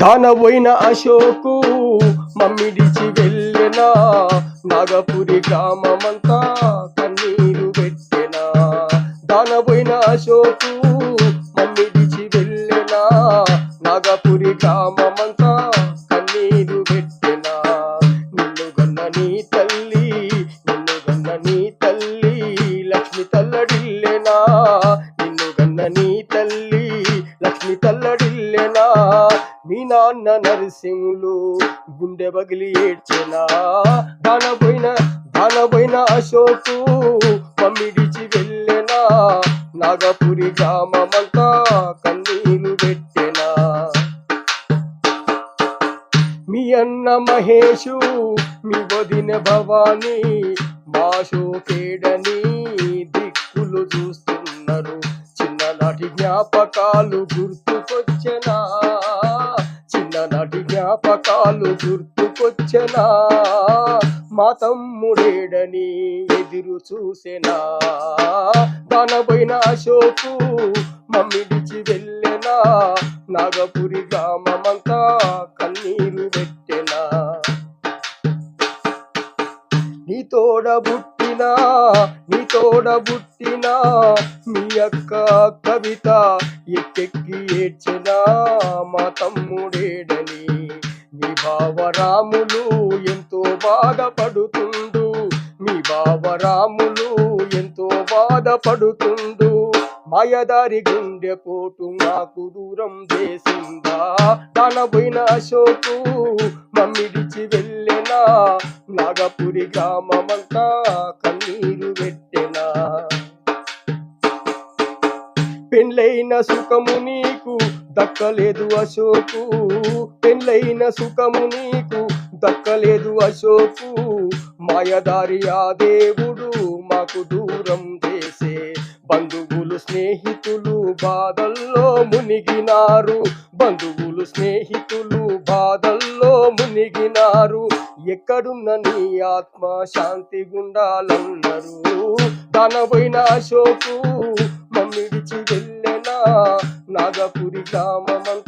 దానవైన అశోకు మమ్మిడిచి వెళ్ళెనా, నాగపురి గ్రామమంతా కన్నీరు పెట్టెనా. దానవైన అశోకు మమ్మిడిచి వెళ్ళెనా, నాగపురి గ్రామమంతా కన్నీరు పెట్టెనా. నిన్ను గన్న నీ తల్లి, నిన్ను గన్న నీ తల్లి లక్ష్మి తల్లడిల్లెనా, నిన్ను గన్న నీ తల్లి లక్ష్మి తల్లడిల్లెనా. మీ నాన్న నరసింహులు గుండె బగిలి ఏడ్చెనా, దానబోయిన అశోకు మమ్మిడిచి వెళ్ళెనా, నాగపురి గ్రామమంతా కన్నీరు పెట్టెనా. మీ అన్న మహేషు, మీ వదిన భవాని మా శోకేడని దిక్కులు చూస్తున్నారు. చిన్ననాటి జ్ఞాపకాలు గుర్తుకొచ్చెనా, చిన్ననాటి జ్ఞాపకాలు గుర్తుకొచ్చెనా. మా తమ్ముడేడని ఎదురు చూసెనా, దానబోయిన అశోకు మమ్మిడిచి వెళ్ళెనా, నాగపురి గ్రామమంతా కన్నీరు పెట్టెనా. నీ తోడబుట్టినా మీ అక్క కవిత ఎక్కెక్కి ఏడ్చెనా, మా తమ్ముడేడని. మీ బావరాములు ఎంతో బాధపడుతుండు, మీ బావరాములు ఎంతో బాధపడుతుండు. మాయదారి గుండె పోటు మాకు దూరం చేసిందా, దానబోయిన అశోకు మమ్మిడిచి వెళ్ళెనా, నాగపురి గ్రామమంతా కన్నీరు పెట్టెనా. పెళ్ళైన సుఖము నీకు దక్కలేదు అశోకు, పెళ్ళైన సుఖము నీకు దక్కలేదు అశోకు. మాయదారి ఆ దేవుడు మాకు దూరం చేసే, బంధువులు స్నేహితులు బాధల్లో మునిగినారు, బంధువులు స్నేహితులు బాధల్లో మునిగినారు. ఎక్కడున్న నీ ఆత్మ శాంతి గుండాలన్నారు, దానబోయిన అశోకు మమ్మిడిచి వెళ్ళెనా, నాగపురి గ్రామమంతా